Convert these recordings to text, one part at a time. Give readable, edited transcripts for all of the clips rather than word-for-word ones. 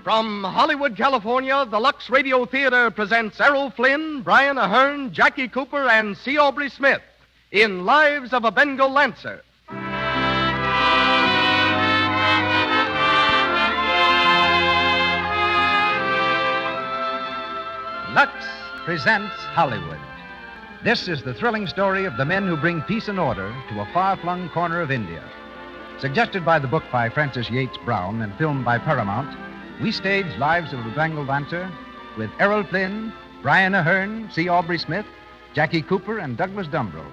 From Hollywood, California, the Lux Radio Theatre presents Errol Flynn, Brian Aherne, Jackie Cooper, and C. Aubrey Smith in Lives of a Bengal Lancer. Lux presents Hollywood. This is the thrilling story of the men who bring peace and order to a far-flung corner of India. Suggested by the book by Francis Yeats-Brown and filmed by Paramount, we stage Lives of a Bengal Lancer with Errol Flynn, Brian Aherne, C. Aubrey Smith, Jackie Cooper, and Douglass Dumbrille.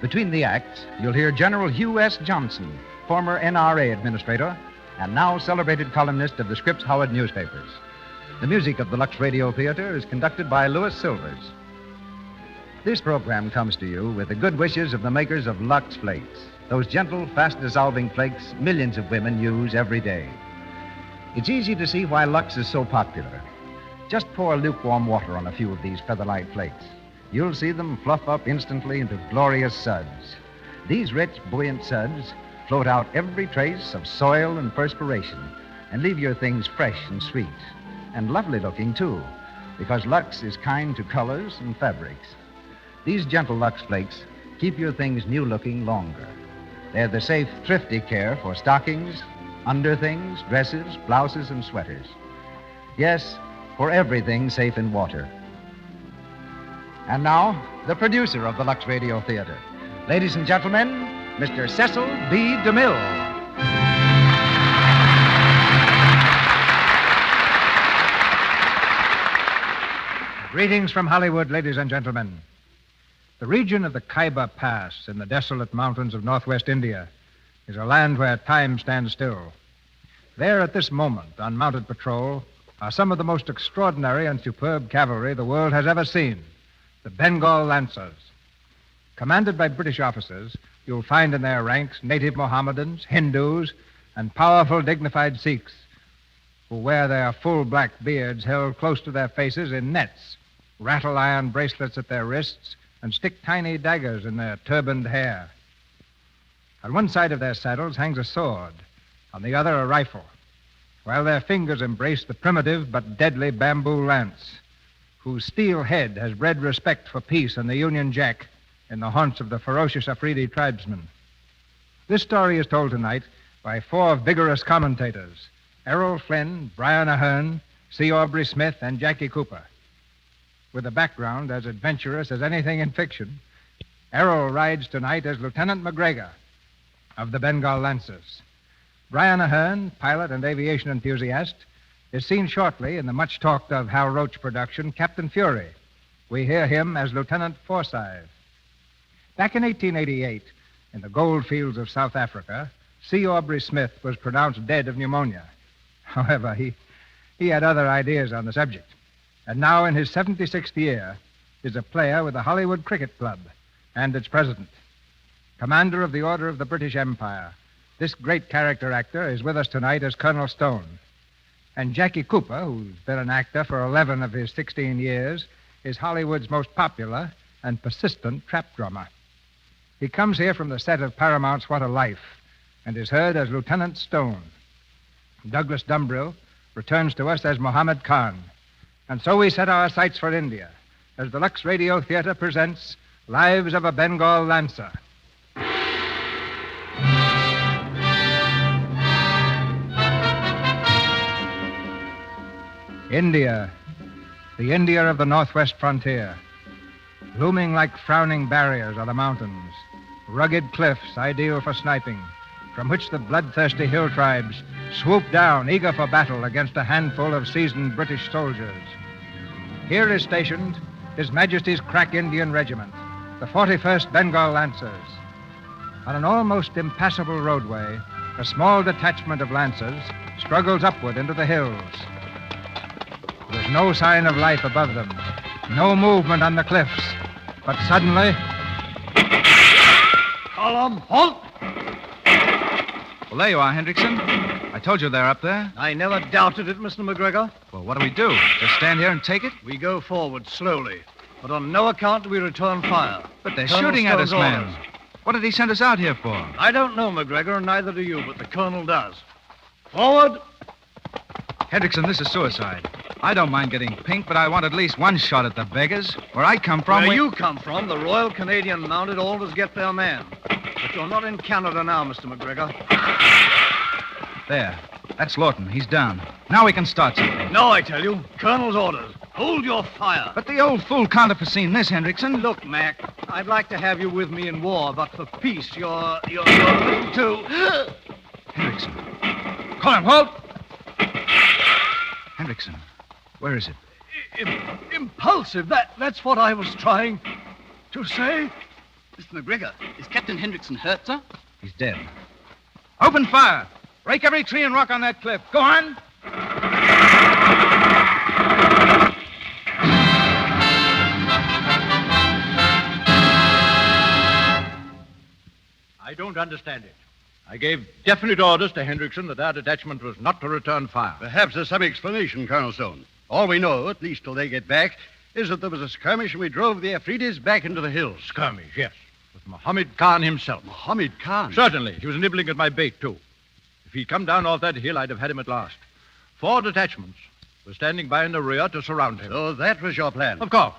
Between the acts, you'll hear General Hugh S. Johnson, former NRA administrator and now celebrated columnist of the Scripps Howard newspapers. The music of the Lux Radio Theatre is conducted by Louis Silvers. This program comes to you with the good wishes of the makers of Lux Flakes, those gentle, fast-dissolving flakes millions of women use every day. It's easy to see why Lux is so popular. Just pour lukewarm water on a few of these feather-light flakes. You'll see them fluff up instantly into glorious suds. These rich, buoyant suds float out every trace of soil and perspiration and leave your things fresh and sweet, and lovely-looking, too, because Lux is kind to colors and fabrics. These gentle Lux flakes keep your things new-looking longer. They're the safe, thrifty care for stockings, underthings, dresses, blouses, and sweaters. Yes, for everything safe in water. And now, the producer of the Lux Radio Theatre. Ladies and gentlemen, Mr. Cecil B. DeMille. Greetings from Hollywood, ladies and gentlemen. The region of the Khyber Pass in the desolate mountains of northwest India is a land where time stands still. There at this moment, on mounted patrol, are some of the most extraordinary and superb cavalry the world has ever seen, the Bengal Lancers. Commanded by British officers, you'll find in their ranks native Mohammedans, Hindus, and powerful, dignified Sikhs who wear their full black beards held close to their faces in nets, rattle iron bracelets at their wrists, and stick tiny daggers in their turbaned hair. On one side of their saddles hangs a sword, on the other a rifle, while their fingers embrace the primitive but deadly bamboo lance, whose steel head has bred respect for peace and the Union Jack in the haunts of the ferocious Afridi tribesmen. This story is told tonight by four vigorous commentators, Errol Flynn, Brian Aherne, C. Aubrey Smith, and Jackie Cooper. With a background as adventurous as anything in fiction, Errol rides tonight as Lieutenant McGregor of the Bengal Lancers. Brian Aherne, pilot and aviation enthusiast, is seen shortly in the much-talked-of Hal Roach production, Captain Fury. We hear him as Lieutenant Forsythe. Back in 1888, in the gold fields of South Africa, C. Aubrey Smith was pronounced dead of pneumonia. However, he had other ideas on the subject. And now, in his 76th year, is a player with the Hollywood Cricket Club and its president. Commander of the Order of the British Empire, this great character actor is with us tonight as Colonel Stone. And Jackie Cooper, who's been an actor for 11 of his 16 years, is Hollywood's most popular and persistent trap drummer. He comes here from the set of Paramount's What a Life and is heard as Lieutenant Stone. Douglass Dumbrille returns to us as Mohammed Khan. And so we set our sights for India as the Lux Radio Theatre presents Lives of a Bengal Lancer. India, the India of the northwest frontier. Looming like frowning barriers are the mountains, rugged cliffs ideal for sniping, from which the bloodthirsty hill tribes swoop down, eager for battle against a handful of seasoned British soldiers. Here is stationed His Majesty's crack Indian Regiment, the 41st Bengal Lancers. On an almost impassable roadway, a small detachment of Lancers struggles upward into the hills. There's no sign of life above them, no movement on the cliffs, but suddenly... Column, halt! Well, there you are, Hendrickson. I told you they're up there. I never doubted it, Mr. McGregor. Well, what do we do? Just stand here and take it? We go forward slowly, but on no account do we return fire. But they're Colonel shooting at us, Stone's man. orders. What did he send us out here for? I don't know, McGregor, and neither do you, but the Colonel does. Forward! Hendrickson, this is suicide. I don't mind getting pink, but I want at least one shot at the beggars. Where I come from, Where you come from, the Royal Canadian Mounted always get their man. But you're not in Canada now, Mr. McGregor. There. That's Lawton. He's down. Now we can start something. No, I tell you. Colonel's orders. Hold your fire. But the old fool can't have foreseen this, Hendrickson. Look, Mac, I'd like to have you with me in war, but for peace, you're a little too... Hendrickson. Call him, halt! Hendrickson, where is it? Impulsive. That's what I was trying to say. Mr. McGregor, is Captain Hendrickson hurt, sir? He's dead. Open fire! Break every tree and rock on that cliff. Go on! I don't understand it. I gave definite orders to Hendrickson that our detachment was not to return fire. Perhaps there's some explanation, Colonel Stone. All we know, at least till they get back, is that there was a skirmish and we drove the Afridis back into the hills. Skirmish, yes. With Mohammed Khan himself. Mohammed Khan? Certainly. He was nibbling at my bait, too. If he'd come down off that hill, I'd have had him at last. 4 detachments were standing by in the rear to surround him. So that was your plan? Of course.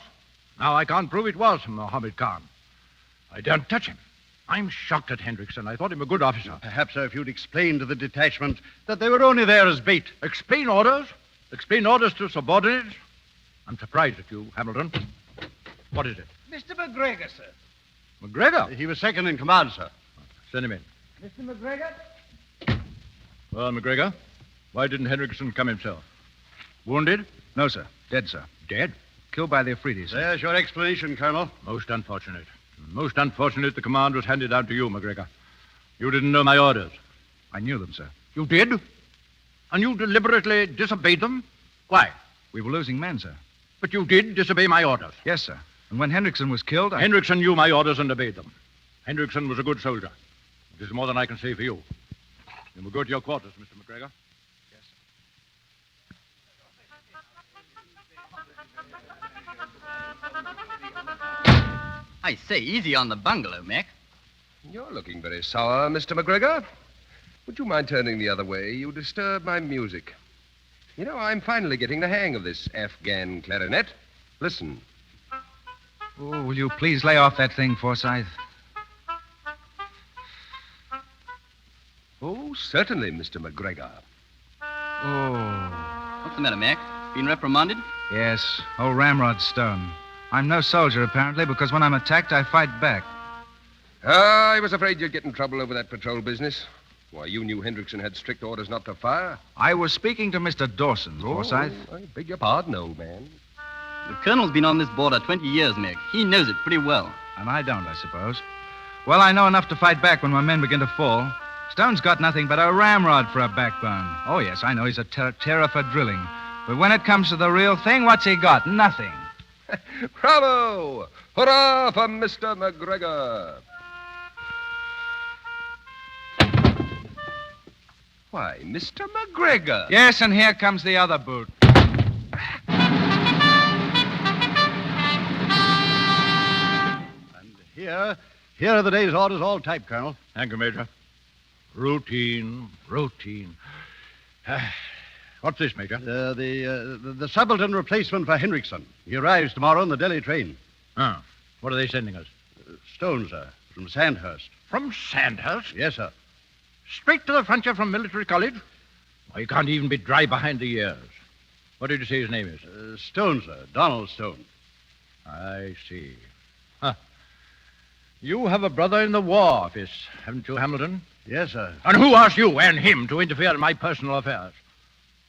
Now I can't prove it was Mohammed Khan. I daren't touch him. I'm shocked at Hendrickson. I thought him a good officer. Perhaps, sir, if you'd explain to the detachment that they were only there as bait. Explain orders? Explain orders to subordinates? I'm surprised at you, Hamilton. What is it? Mr. McGregor, sir. McGregor? He was second in command, sir. Send him in. Mr. McGregor? Well, McGregor, why didn't Hendrickson come himself? Wounded? No, sir. Dead, sir. Dead? Killed by the Afridis. There's your explanation, Colonel. Most unfortunate. Most unfortunate the command was handed down to you, McGregor. You didn't know my orders. I knew them, sir. You did? And you deliberately disobeyed them? Why? We were losing men, sir. But you did disobey my orders. Yes, sir. And when Hendrickson was killed, Hendrickson knew my orders and obeyed them. Hendrickson was a good soldier. This is more than I can say for you. You will go to your quarters, Mr. McGregor. Yes, sir. I say, easy on the bungalow, Mac. You're looking very sour, Mr. McGregor. Would you mind turning the other way? You disturb my music. You know, I'm finally getting the hang of this Afghan clarinet. Listen. Oh, will you please lay off that thing, Forsythe? Oh, certainly, Mr. McGregor. Oh. What's the matter, Mac? Been reprimanded? Yes, old Ramrod Stone. I'm no soldier, apparently, because when I'm attacked, I fight back. I was afraid you'd get in trouble over that patrol business. Why, you knew Hendrickson had strict orders not to fire. I was speaking to Mr. Dawson, Forsythe. I beg your pardon, old man. The colonel's been on this border 20 years, Mac. He knows it pretty well. And I don't, I suppose. Well, I know enough to fight back when my men begin to fall. Stone's got nothing but a ramrod for a backbone. Oh, yes, I know he's a terror for drilling. But when it comes to the real thing, what's he got? Nothing. Bravo! Hurrah for Mr. McGregor! Why, Mr. McGregor. Yes, and here comes the other boot. And here are the day's orders, all typed, Colonel. Thank you, Major. Routine. What's this, Major? The subaltern replacement for Hendrickson. He arrives tomorrow on the Delhi train. Oh. What are they sending us? Stone, sir, from Sandhurst. From Sandhurst? Yes, sir. Straight to the frontier from military college? Why, he can't even be dry behind the ears. What did you say his name is? Stone, sir. Donald Stone. I see. Huh. You have a brother in the War Office, haven't you, Hamilton? Yes, sir. And who asked you and him to interfere in my personal affairs?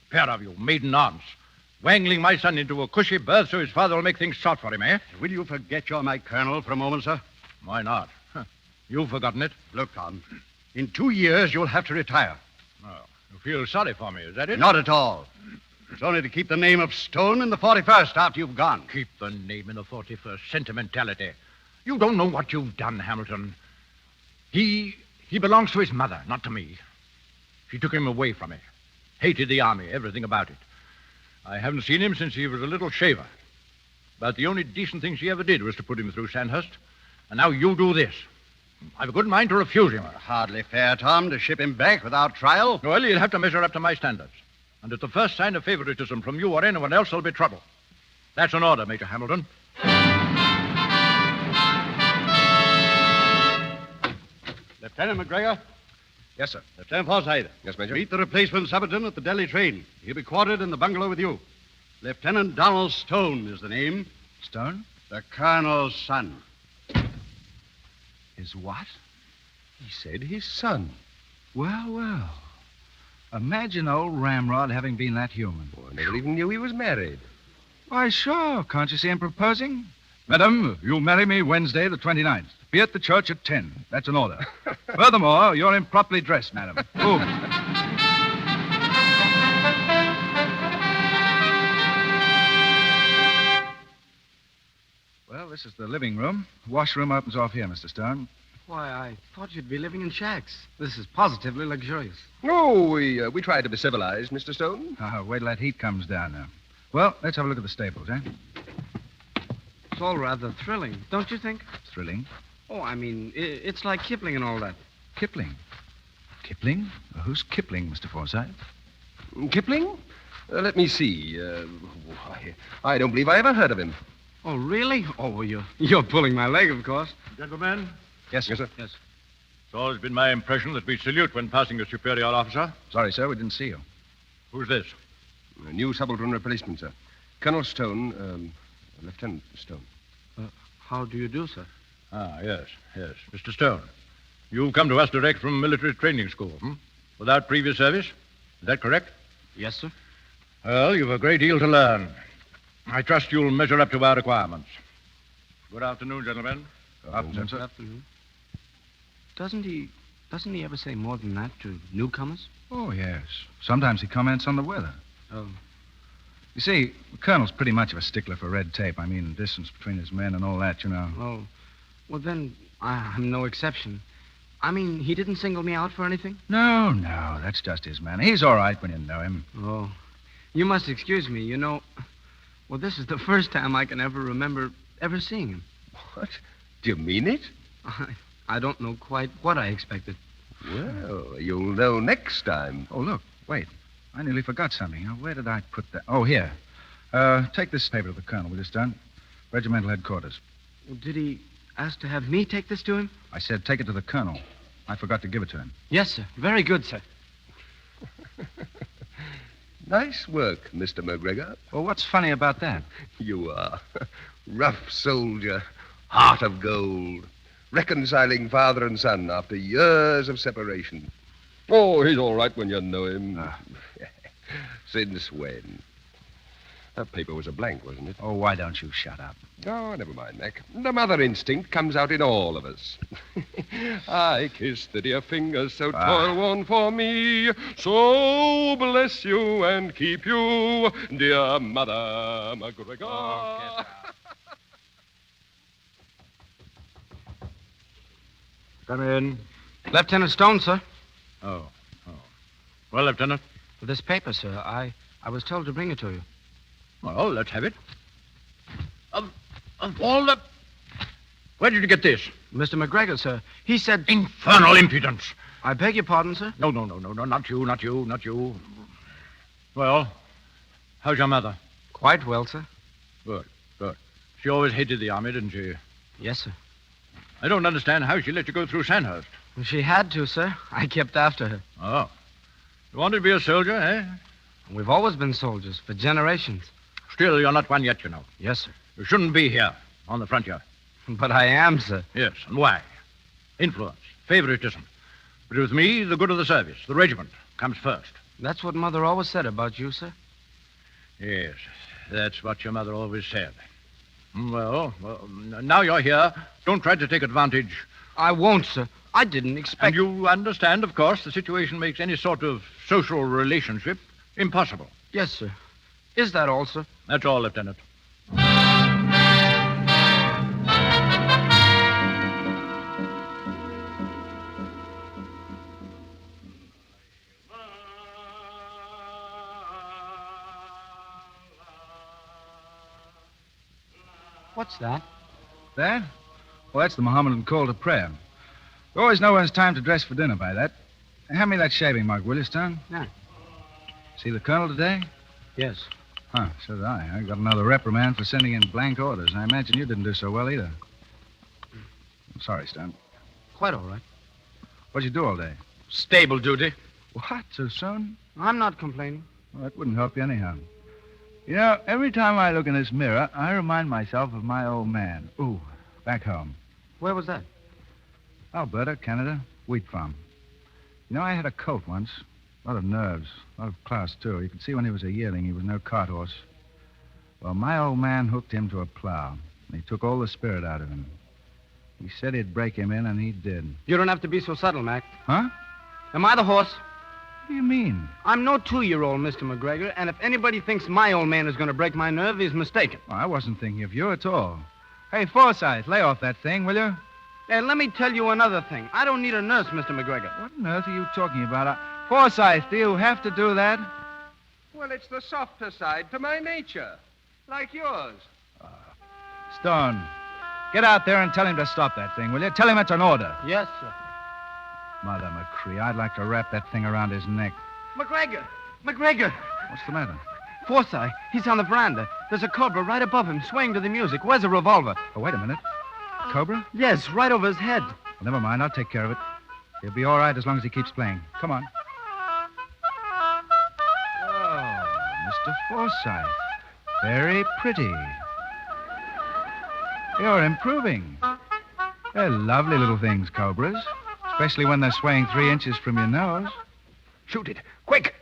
A pair of you, maiden aunts, wangling my son into a cushy berth so his father will make things short for him, eh? Will you forget you're my colonel for a moment, sir? Why not? Huh. You've forgotten it. Look, Tom, in 2 years you'll have to retire. Oh, you feel sorry for me, is that it? Not at all. It's only to keep the name of Stone in the 41st after you've gone. Keep the name in the 41st. Sentimentality. You don't know what you've done, Hamilton. He belongs to his mother, not to me. She took him away from me. Hated the army, everything about it. I haven't seen him since he was a little shaver. But the only decent thing she ever did was to put him through Sandhurst. And now you do this. I've a good mind to refuse him. Hardly fair, Tom, to ship him back without trial. Well, you'll have to measure up to my standards. And at the first sign of favoritism from you or anyone else, there'll be trouble. That's an order, Major Hamilton. Lieutenant McGregor. Yes, sir. Lieutenant Forsythe. Yes, Major. Meet the replacement subaltern at the Delhi train. He'll be quartered in the bungalow with you. Lieutenant Donald Stone is the name. Stone? The colonel's son. His what? He said his son. Well, well. Imagine old Ramrod having been that human. Oh, I never even knew he was married. Why, sure. Can't you see him proposing? Madam, you'll marry me Wednesday, the 29th. Be at the church at 10. That's an order. Furthermore, you're improperly dressed, madam. Move. Well, this is the living room. Washroom opens off here, Mr. Stone. Why, I thought you'd be living in shacks. This is positively luxurious. Oh, we tried to be civilized, Mr. Stone. Wait till that heat comes down now. Well, let's have a look at the stables, eh? It's all rather thrilling, don't you think? Thrilling. Oh, I mean, it's like Kipling and all that. Kipling? Kipling? Who's Kipling, Mr. Forsythe? Kipling? Let me see. I don't believe I ever heard of him. Oh, really? Oh, well, you're pulling my leg, of course. Gentlemen, Yes, sir. Yes. it's always been my impression that we salute when passing a superior officer. Sorry, sir, we didn't see you. Who's this? A new subaltern replacement, sir. Colonel Stone, Lieutenant Stone. How do you do, sir? Ah, yes. Mr. Stone, you've come to us direct from military training school, without previous service. Is that correct? Yes, sir. Well, you've a great deal to learn. I trust you'll measure up to our requirements. Good afternoon, gentlemen. Afternoon, sir. Afternoon. Doesn't he ever say more than that to newcomers? Oh, yes. Sometimes he comments on the weather. Oh. You see, the colonel's pretty much of a stickler for red tape. I mean, distance between his men and all that, you know. Oh. Well, then, I'm no exception. I mean, he didn't single me out for anything? No, that's just his manner. He's all right when you know him. Oh. You must excuse me. You know, well, this is the first time I can ever remember ever seeing him. What? Do you mean it? I don't know quite what I expected. Well, you'll know next time. Oh, look, wait. I nearly forgot something. Now, where did I put that? Oh, here. Take this paper to the colonel, will you, Stone? Regimental headquarters. Well, did he ask to have me take this to him? I said take it to the colonel. I forgot to give it to him. Yes, sir. Very good, sir. Nice work, Mr. McGregor. Well, what's funny about that? You are. Rough soldier, heart of gold, reconciling father and son after years of separation. Oh, he's all right when you know him. Since when? That paper was a blank, wasn't it? Oh, why don't you shut up? Oh, never mind, Mac. The mother instinct comes out in all of us. I kiss the dear fingers so toil-worn for me. So bless you and keep you, dear Mother McGregor. Oh, get out. Come in. Lieutenant Stone, sir. Oh. Well, Lieutenant? For this paper, sir, I was told to bring it to you. Well, let's have it. Of all the... Where did you get this? Mr. McGregor, sir. He said... Infernal impudence. I beg your pardon, sir? No, not you. Well, how's your mother? Quite well, sir. Good. She always hated the army, didn't she? Yes, sir. I don't understand how she let you go through Sandhurst. She had to, sir. I kept after her. Oh. You wanted to be a soldier, eh? We've always been soldiers for generations. Still, you're not one yet, you know. Yes, sir. You shouldn't be here, on the frontier. But I am, sir. Yes, and why? Influence, favoritism. But with me, the good of the service, the regiment, comes first. That's what Mother always said about you, sir. Yes, that's what your mother always said. Well, now you're here. Don't try to take advantage. I won't, sir. I didn't expect... And you understand, of course, the situation makes any sort of social relationship impossible. Yes, sir. Is that all, sir? That's all, Lieutenant. What's that? That? Well, that's the Mohammedan call to prayer. You always know when it's time to dress for dinner by that. Hand me that shaving mug, will you, Stone? Yeah. See the colonel today? Yes. Huh, so did I. I got another reprimand for sending in blank orders. I imagine you didn't do so well either. I'm sorry, Stone. Quite all right. What'd you do all day? Stable duty. What, so soon? I'm not complaining. Well, that wouldn't help you anyhow. You know, every time I look in this mirror, I remind myself of my old man. Ooh, back home. Where was that? Alberta, Canada, wheat farm. You know, I had a colt once. A lot of nerves. A lot of class, too. You could see when he was a yearling, he was no cart horse. Well, my old man hooked him to a plow. And he took all the spirit out of him. He said he'd break him in, and he did. You don't have to be so subtle, Mac. Huh? Am I the horse? What do you mean? I'm no 2-year-old, Mr. McGregor, and if anybody thinks my old man is going to break my nerve, he's mistaken. Oh, I wasn't thinking of you at all. Hey, Forsythe, lay off that thing, will you? Hey, let me tell you another thing. I don't need a nurse, Mr. McGregor. What on earth are you talking about? Forsythe, do you have to do that? Well, it's the softer side to my nature, like yours. Stone, get out there and tell him to stop that thing, will you? Tell him it's an order. Yes, sir. Mother McCree, I'd like to wrap that thing around his neck. McGregor! McGregor! What's the matter? Forsythe, he's on the veranda. There's a cobra right above him, swaying to the music. Where's a revolver? Oh, wait a minute. Cobra? Yes, right over his head. Well, never mind. I'll take care of it. He'll be all right as long as he keeps playing. Come on. Oh, Mr. Forsythe. Very pretty. You're improving. They're lovely little things, cobras. Especially when they're swaying 3 inches from your nose. Shoot it. Quick.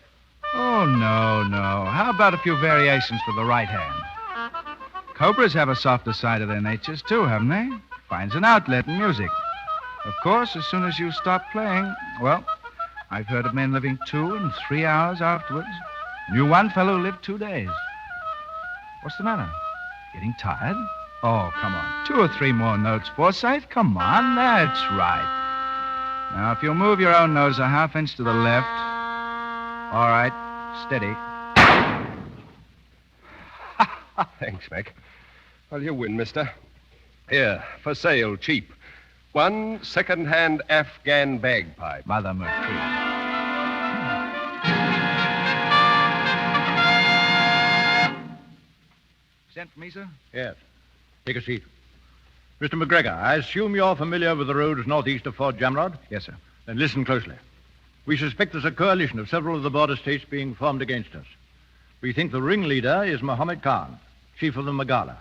Oh, no. How about a few variations for the right hand? Cobras have a softer side of their natures, too, haven't they? Finds an outlet in music. Of course, as soon as you stop playing, well, I've heard of men living 2 and 3 hours afterwards. Knew one fellow who lived 2 days. What's the matter? Getting tired? Oh, come on. 2 or 3 more notes, Forsythe. Come on, that's right. Now, if you'll move your own nose a half inch to the left. All right, steady. Thanks, Mac. Well, you win, mister. Here, for sale, cheap. 1 second-hand Afghan bagpipe. Mother McCree. Sent for me, sir? Yes. Take a seat. Mr. McGregor, I assume you're familiar with the roads northeast of Fort Jamrod? Yes, sir. Then listen closely. We suspect there's a coalition of several of the border states being formed against us. We think the ringleader is Mohammed Khan, chief of the Magala.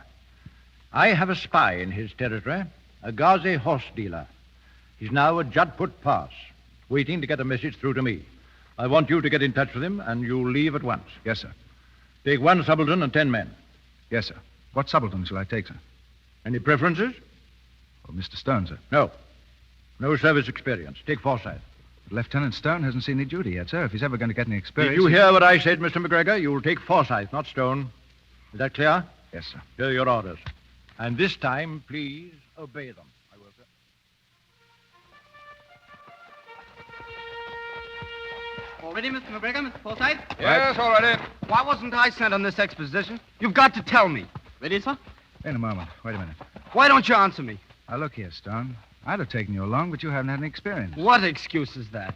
I have a spy in his territory, a Ghazi horse dealer. He's now at Jadput Pass, waiting to get a message through to me. I want you to get in touch with him, and you'll leave at once. Yes, sir. Take 1 subaltern and 10 men. Yes, sir. What subaltern shall I take, sir? Any preferences? Oh, Mr. Stone, sir. No. No service experience. Take Forsythe. Lieutenant Stone hasn't seen any duty yet, sir. If he's ever going to get any experience... Did you hear what I said, Mr. McGregor? You'll take Forsythe, not Stone. Is that clear? Yes, sir. Here are your orders. And this time, please, obey them. I will, sir. All ready, Mr. McGregor, Mr. Forsythe? Yes, all ready. Why wasn't I sent on this exposition? You've got to tell me. Ready, sir? In a moment. Wait a minute. Why don't you answer me? Now, look here, Stone. I'd have taken you along, but you haven't had any experience. What excuse is that?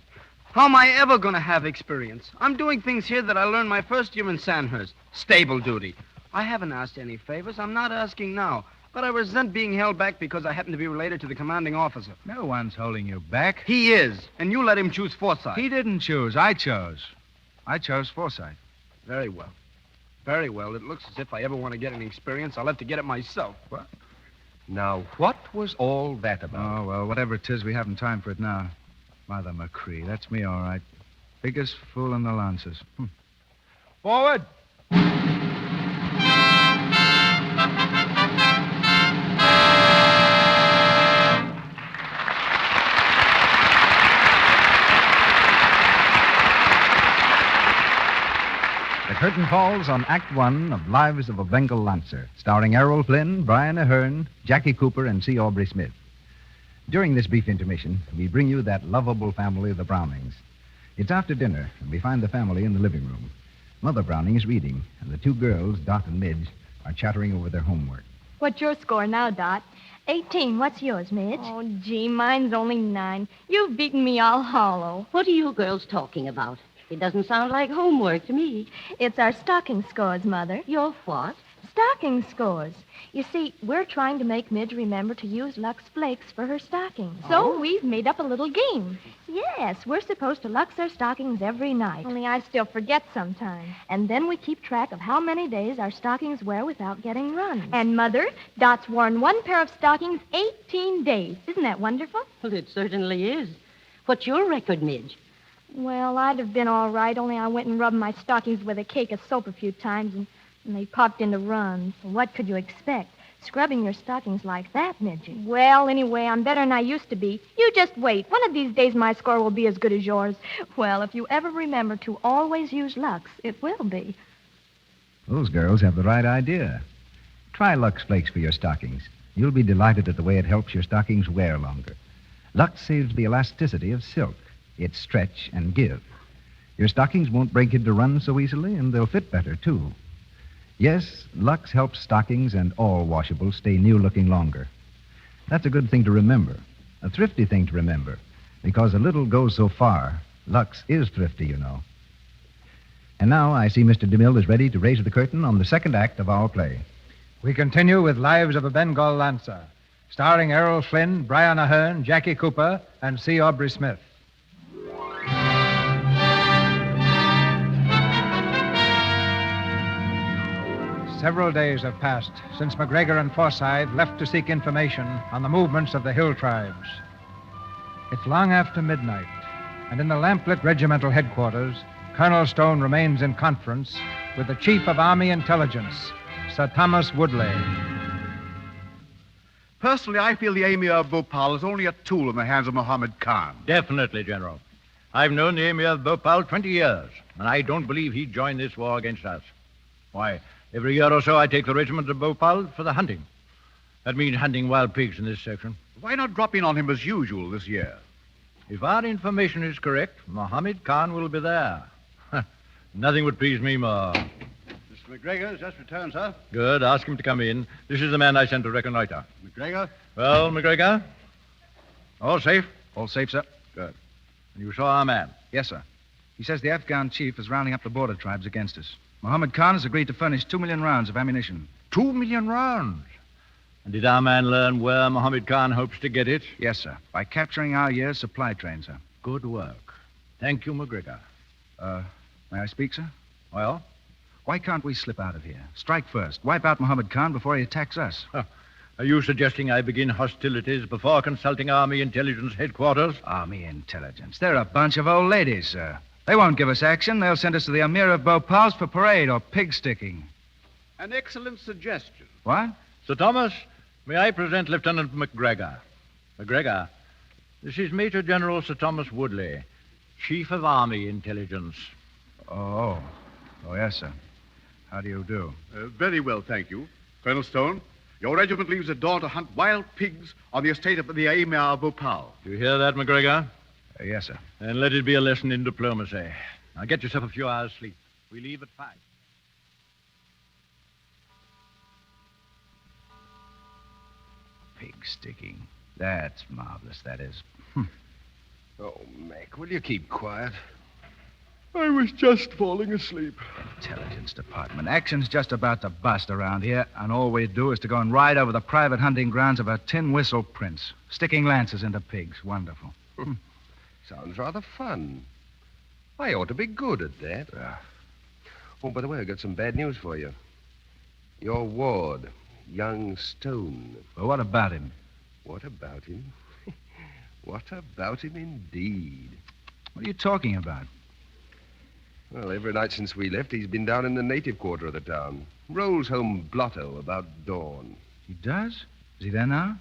How am I ever going to have experience? I'm doing things here that I learned my first year in Sandhurst. Stable duty. I haven't asked any favors. I'm not asking now. But I resent being held back because I happen to be related to the commanding officer. No one's holding you back. He is, and you let him choose Forsythe. He didn't choose. I chose. I chose Forsythe. Very well. Very well. It looks as if I ever want to get any experience, I'll have to get it myself. What? Now, what was all that about? Oh, well, whatever it is, we haven't time for it now. Mother McCree, that's me, all right. Biggest fool in the Lancers. Forward! The curtain falls on Act One of Lives of a Bengal Lancer, starring Errol, Flynn, Brian Aherne, Jackie Cooper, and C. Aubrey Smith. During this brief intermission, we bring you that lovable family of the Brownings. It's after dinner, and we find the family in the living room. Mother Browning is reading, and the 2 girls, Dot and Midge, are chattering over their homework. What's your score now, Dot? 18. What's yours, Midge? Oh, gee, mine's only 9. You've beaten me all hollow. What are you girls talking about? It doesn't sound like homework to me. It's our stocking scores, Mother. Your what? Stocking scores. You see, we're trying to make Midge remember to use Lux Flakes for her stockings. So we've made up a little game. Yes, we're supposed to Lux our stockings every night. Only I still forget sometimes. And then we keep track of how many days our stockings wear without getting runs. And, Mother, Dot's worn one pair of stockings 18 days. Isn't that wonderful? Well, it certainly is. What's your record, Midge? Well, I'd have been all right, only I went and rubbed my stockings with a cake of soap a few times, and they popped into runs. What could you expect? Scrubbing your stockings like that, Midget. Well, anyway, I'm better than I used to be. You just wait. One of these days my score will be as good as yours. Well, if you ever remember to always use Lux, it will be. Those girls have the right idea. Try Lux Flakes for your stockings. You'll be delighted at the way it helps your stockings wear longer. Lux saves the elasticity of silk. It's stretch and give. Your stockings won't break into runs so easily, and they'll fit better, too. Yes, Lux helps stockings and all washables stay new-looking longer. That's a good thing to remember, a thrifty thing to remember, because a little goes so far. Lux is thrifty, you know. And now I see Mr. DeMille is ready to raise the curtain on the second act of our play. We continue with Lives of a Bengal Lancer, starring Errol, Flynn, Brian Aherne, Jackie Cooper, and C. Aubrey Smith. Several days have passed since McGregor and Forsythe left to seek information on the movements of the hill tribes. It's long after midnight, and in the lamplit regimental headquarters, Colonel Stone remains in conference with the Chief of Army Intelligence, Sir Thomas Woodley. Personally, I feel the Emir of Bhopal is only a tool in the hands of Mohammed Khan. Definitely, General. I've known the Emir of Bhopal 20 years, and I don't believe he'd join this war against us. Why, every year or so I take the regiment of Bhopal for the hunting. That means hunting wild pigs in this section. Why not drop in on him as usual this year? If our information is correct, Mohammed Khan will be there. Nothing would please me more. Mr. McGregor has just returned, sir. Good. Ask him to come in. This is the man I sent to reconnoiter. McGregor? Well, McGregor? All safe? All safe, sir. Good. You saw our man? Yes, sir. He says the Afghan chief is rounding up the border tribes against us. Mohammed Khan has agreed to furnish 2 million rounds of ammunition. 2 million rounds? And did our man learn where Mohammed Khan hopes to get it? Yes, sir. By capturing our year's supply train, sir. Good work. Thank you, McGregor. May I speak, sir? Well? Why can't we slip out of here? Strike first. Wipe out Mohammed Khan before he attacks us. Are you suggesting I begin hostilities before consulting Army Intelligence headquarters? Army Intelligence? They're a bunch of old ladies, sir. They won't give us action. They'll send us to the Emir of Bhopal's for parade or pig sticking. An excellent suggestion. What? Sir Thomas, may I present Lieutenant McGregor? McGregor, this is Major General Sir Thomas Woodley, Chief of Army Intelligence. Oh, yes, sir. How do you do? Very well, thank you. Colonel Stone, your regiment leaves at dawn to hunt wild pigs on the estate of the Emir of Bhopal. Do you hear that, McGregor? Yes, sir. And let it be a lesson in diplomacy. Now get yourself a few hours' sleep. We leave at 5. Pig sticking. That's marvelous, that is. Oh, Mac, will you keep quiet? I was just falling asleep. Intelligence Department. Action's just about to bust around here, and all we do is to go and ride over the private hunting grounds of a tin whistle prince, sticking lances into pigs. Wonderful. Sounds rather fun. I ought to be good at that. Oh, by the way, I got some bad news for you. Your ward, young Stone. Well, what about him? What about him? What about him indeed? What are you talking about? Well, every night since we left, he's been down in the native quarter of the town. Rolls home blotto about dawn. He does? Is he there now?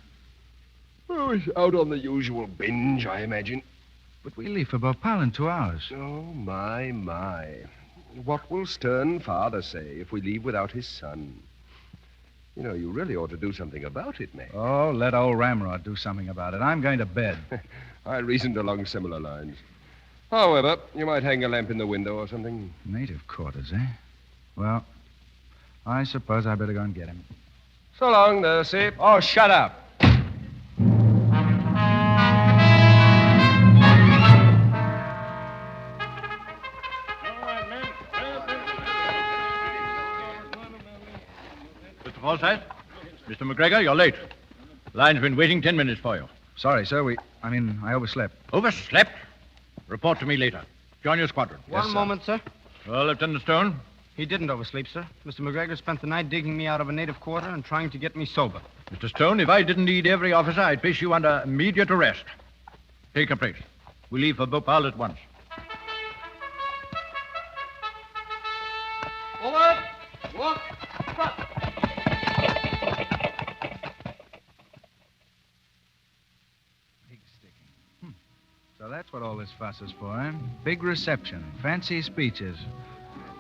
Oh, he's out on the usual binge, I imagine. But we leave for Bhopal in 2 hours. Oh, my. What will stern father say if we leave without his son? You know, you really ought to do something about it, Mac. Oh, let old Ramrod do something about it. I'm going to bed. I reasoned along similar lines. However, you might hang a lamp in the window or something. Native quarters, eh? Well, I suppose I better go and get him. So long, Nursey. Oh, shut up. Forsythe, Mr. McGregor, you're late. Line's been waiting 10 minutes for you. Sorry, sir. I overslept. Overslept? Report to me later. Join your squadron. One moment, sir. Well, Lieutenant Stone? He didn't oversleep, sir. Mr. McGregor spent the night digging me out of a native quarter and trying to get me sober. Mr. Stone, if I didn't need every officer, I'd place you under immediate arrest. Take a place. We leave for Bhopal at once. Forward! Walk! Front! Pig sticking. So that's what all this fuss is for, eh? Big reception, fancy speeches.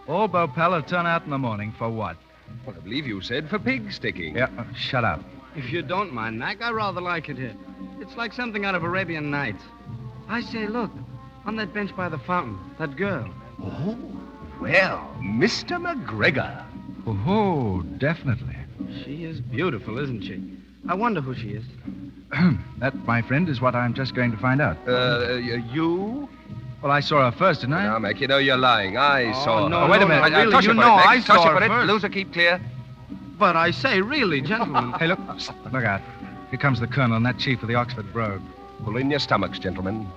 All Bhopal will turn out in the morning for what? Well, I believe you said for pig sticking. Yeah, shut up. If you don't mind, Mac, I rather like it here. It's like something out of Arabian Nights. I say, look, on that bench by the fountain, that girl. Oh, well, Mr. McGregor. Oh, definitely. She is beautiful, isn't she? I wonder who she is. That, my friend, is what I'm just going to find out. You? Well, I saw her first, didn't I? Now, Mac, you know you're lying. I saw no, her. wait a minute. No, really, Toss you it for know it, Mac. I Toss saw it her for it. first. Loser, keep clear. But I say, really, gentlemen. Hey, look out. Here comes the colonel and that chief of the Oxford Brogue. Pull in your stomachs, gentlemen.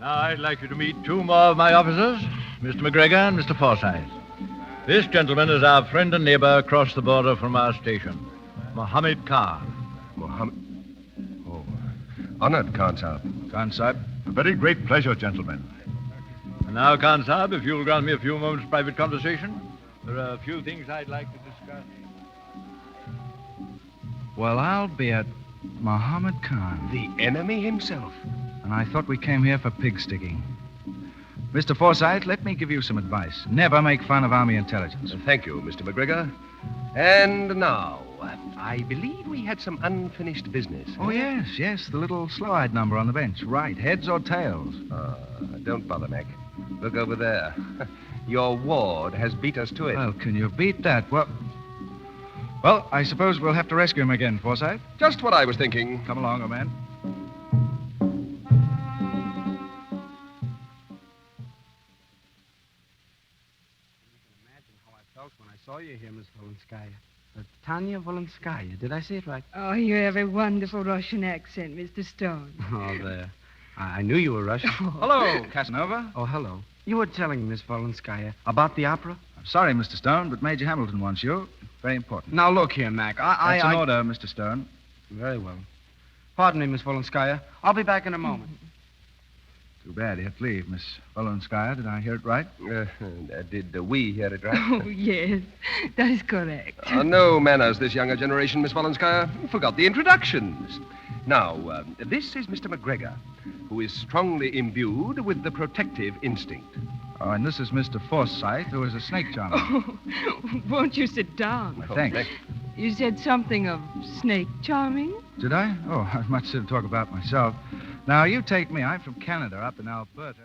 Now, I'd like you to meet two more of my officers, Mr. McGregor and Mr. Forsythe. This gentleman is our friend and neighbor across the border from our station, Mohammed Khan. Mohammed. Oh, honored, Khan Sahib. Khan Sahib. A very great pleasure, gentlemen. And now, Khan Sahib, if you'll grant me a few moments' private conversation, there are a few things I'd like to discuss. Well, I'll be at Mohammed Khan. The enemy himself. And I thought we came here for pig sticking. Mr. Forsythe, let me give you some advice. Never make fun of Army intelligence. Thank you, Mr. McGregor. And now, I believe we had some unfinished business. Oh, yes. The little slow-eyed number on the bench. Right, heads or tails? Don't bother, Mac. Look over there. Your ward has beat us to it. Well, can you beat that? Well, I suppose we'll have to rescue him again, Forsythe. Just what I was thinking. Come along, old man. Saw you here, Miss Volenskaya. Tanya Volenskaya. Did I say it right? Oh, you have a wonderful Russian accent, Mr. Stone. Oh, there. I knew you were Russian. Hello, Casanova. Oh, hello. You were telling Miss Volenskaya about the opera? I'm sorry, Mr. Stone, but Major Hamilton wants you. Very important. Now, look here, Mac. That's an order, Mr. Stone. Very well. Pardon me, Miss Volenskaya. I'll be back in a moment. Too bad he had to leave, Miss Volenskaya. Did I hear it right? Did we hear it right? Oh, yes. That is correct. No manners, this younger generation, Miss Volenskaya. Forgot the introductions. Now, this is Mr. McGregor, who is strongly imbued with the protective instinct. Oh, and this is Mr. Forsythe, who is a snake charmer. Oh, won't you sit down? Thanks. You said something of snake charming? Did I? Oh, I've much to talk about myself. Now, you take me. I'm from Canada, up in Alberta.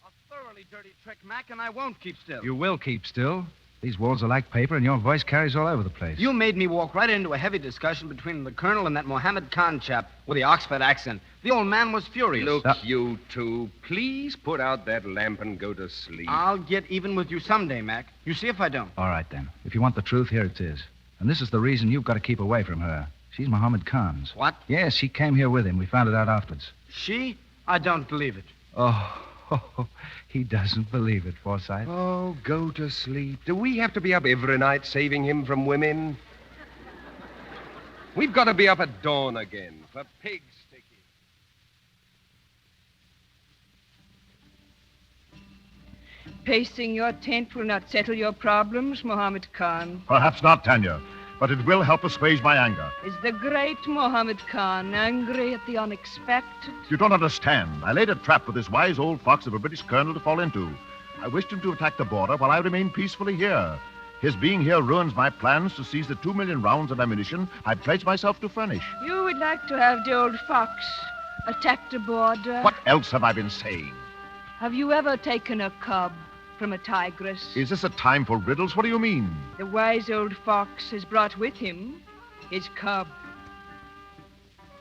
A thoroughly dirty trick, Mac, and I won't keep still. You will keep still. These walls are like paper, and your voice carries all over the place. You made me walk right into a heavy discussion between the colonel and that Mohammed Khan chap with the Oxford accent. The old man was furious. Look, you two, please put out that lamp and go to sleep. I'll get even with you someday, Mac. You see if I don't. All right, then. If you want the truth, here it is. And this is the reason you've got to keep away from her. She's Mohammed Khan's. What? Yes, she came here with him. We found it out afterwards. She? I don't believe it. Oh, he doesn't believe it, Forsythe. Oh, go to sleep. Do we have to be up every night saving him from women? We've got to be up at dawn again for pig sticking. Pacing your tent will not settle your problems, Mohammed Khan. Perhaps not, Tanya, but it will help assuage my anger. Is the great Mohammed Khan angry at the unexpected? You don't understand. I laid a trap for this wise old fox of a British colonel to fall into. I wished him to attack the border while I remain peacefully here. His being here ruins my plans to seize the 2 million rounds of ammunition I pledged myself to furnish. You would like to have the old fox attack the border? What else have I been saying? Have you ever taken a cub from a tigress? Is this a time for riddles? What do you mean? The wise old fox has brought with him his cub.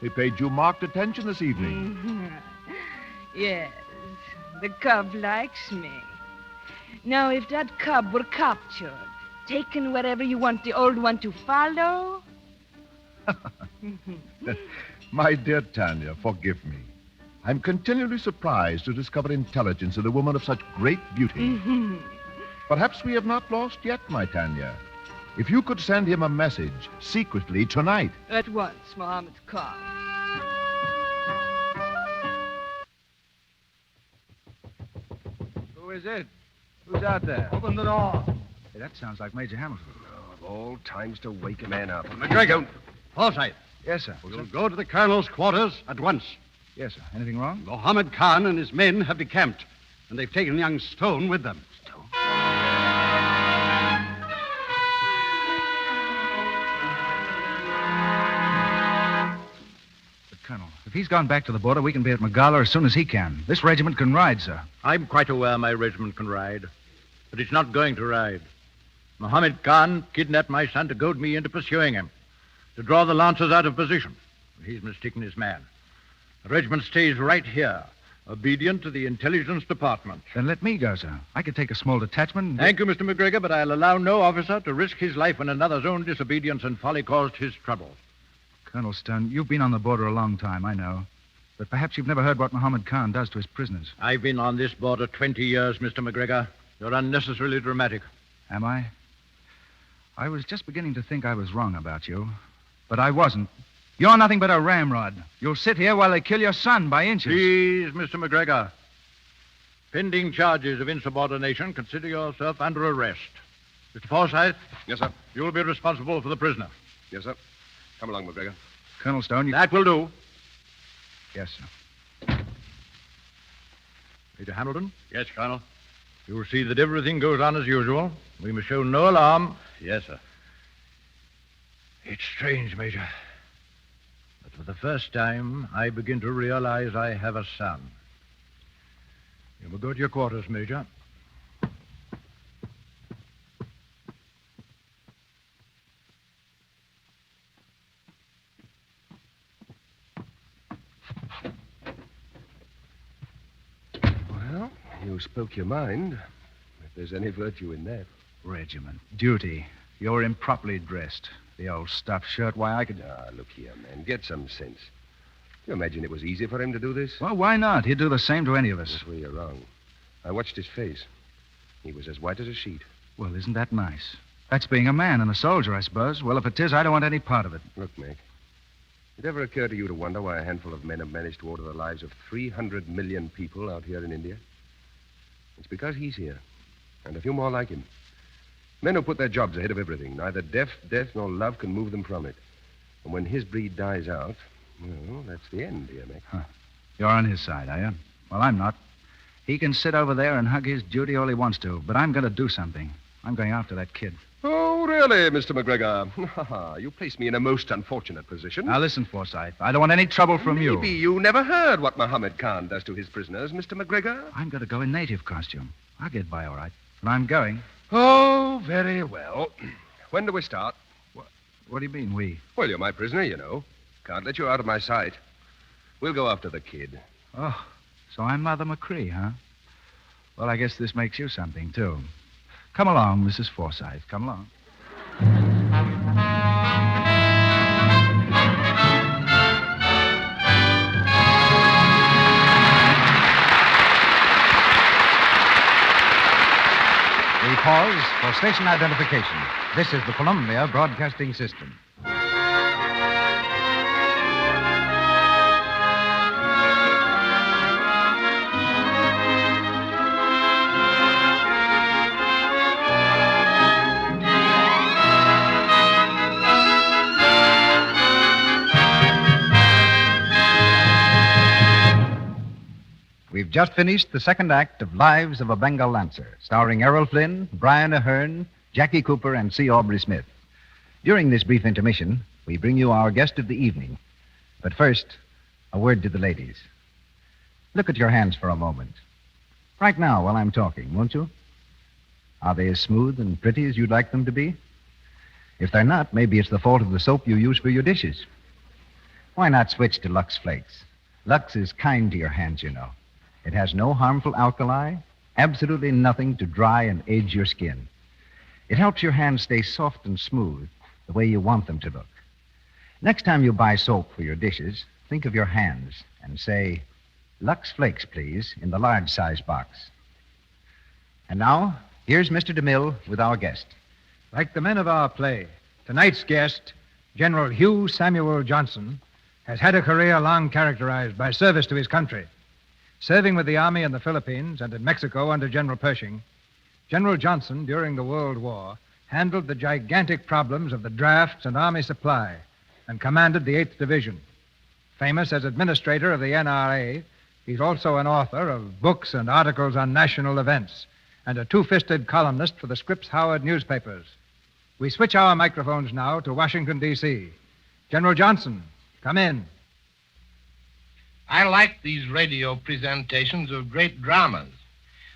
He paid you marked attention this evening. Yes, the cub likes me. Now, if that cub were captured, taken wherever you want the old one to follow? My dear Tanya, forgive me. I'm continually surprised to discover intelligence in a woman of such great beauty. Perhaps we have not lost yet, my Tanya. If you could send him a message secretly tonight. At once, Mohammed Khan. Who is it? Who's out there? Open the door. Hey, that sounds like Major Hamilton. Of all times to wake a man up. McGregor. Forsythe. Yes, sir. We'll go to the colonel's quarters at once. Yes, sir. Anything wrong? Mohammed Khan and his men have decamped, and they've taken young Stone with them. But, Colonel, if he's gone back to the border, we can be at Magala as soon as he can. This regiment can ride, sir. I'm quite aware my regiment can ride, but it's not going to ride. Mohammed Khan kidnapped my son to goad me into pursuing him, to draw the Lancers out of position. He's mistaken his man. The regiment stays right here, obedient to the intelligence department. Then let me go, sir. I could take a small detachment. Thank you, Mr. McGregor, but I'll allow no officer to risk his life when another's own disobedience and folly caused his trouble. Colonel Stone, you've been on the border a long time, I know. But perhaps you've never heard what Mohammed Khan does to his prisoners. I've been on this border 20 years, Mr. McGregor. You're unnecessarily dramatic. Am I? I was just beginning to think I was wrong about you. But I wasn't. You're nothing but a ramrod. You'll sit here while they kill your son by inches. Please, Mr. McGregor. Pending charges of insubordination, consider yourself under arrest. Mr. Forsythe? Yes, sir. You'll be responsible for the prisoner. Yes, sir. Come along, McGregor. Colonel Stone, you... That will do. Yes, sir. Major Hamilton? Yes, Colonel. You'll see that everything goes on as usual. We must show no alarm. Yes, sir. It's strange, Major. But for the first time, I begin to realize I have a son. You will go to your quarters, Major. Well, you spoke your mind. If there's any virtue in that. Regiment. Duty. You're improperly dressed. The old stuffed shirt. Why, I could... Ah, look here, man. Get some sense. Do you imagine it was easy for him to do this? Well, why not? He'd do the same to any of us. That's where you're wrong. I watched his face. He was as white as a sheet. Well, isn't that nice? That's being a man and a soldier, I suppose. Well, if it is, I don't want any part of it. Look, Mick. Did it ever occur to you to wonder why a handful of men have managed to order the lives of 300 million people out here in India? It's because he's here. And a few more like him. Men who put their jobs ahead of everything. Neither death nor love can move them from it. And when his breed dies out, well, that's the end, dear Mick. Huh. You're on his side, are you? Well, I'm not. He can sit over there and hug his duty all he wants to, but I'm going to do something. I'm going after that kid. Oh, really, Mr. McGregor? You place me in a most unfortunate position. Now, listen, Forsythe. I don't want any trouble from you. Maybe you never heard what Mohammed Khan does to his prisoners, Mr. McGregor. I'm going to go in native costume. I'll get by all right. But I'm going. Oh, very well. When do we start? What do you mean, we? Well, you're my prisoner, you know. Can't let you out of my sight. We'll go after the kid. Oh, so I'm Mother McCree, huh? Well, I guess this makes you something, too. Come along, Mrs. Forsythe. Come along. We pause for station identification. This is the Columbia Broadcasting System. We've just finished the second act of Lives of a Bengal Lancer, starring Errol Flynn, Brian Aherne, Jackie Cooper, and C. Aubrey Smith. During this brief intermission, we bring you our guest of the evening. But first, a word to the ladies. Look at your hands for a moment. Right now, while I'm talking, won't you? Are they as smooth and pretty as you'd like them to be? If they're not, maybe it's the fault of the soap you use for your dishes. Why not switch to Lux Flakes? Lux is kind to your hands, you know. It has no harmful alkali, absolutely nothing to dry and age your skin. It helps your hands stay soft and smooth, the way you want them to look. Next time you buy soap for your dishes, think of your hands and say, Lux Flakes, please, in the large size box. And now, here's Mr. DeMille with our guest. Like the men of our play, tonight's guest, General Hugh Samuel Johnson, has had a career long characterized by service to his country. Serving with the Army in the Philippines and in Mexico under General Pershing, General Johnson, during the World War, handled the gigantic problems of the drafts and Army supply and commanded the 8th Division. Famous as administrator of the NRA, he's also an author of books and articles on national events and a two-fisted columnist for the Scripps Howard newspapers. We switch our microphones now to Washington, D.C. General Johnson, come in. I like these radio presentations of great dramas.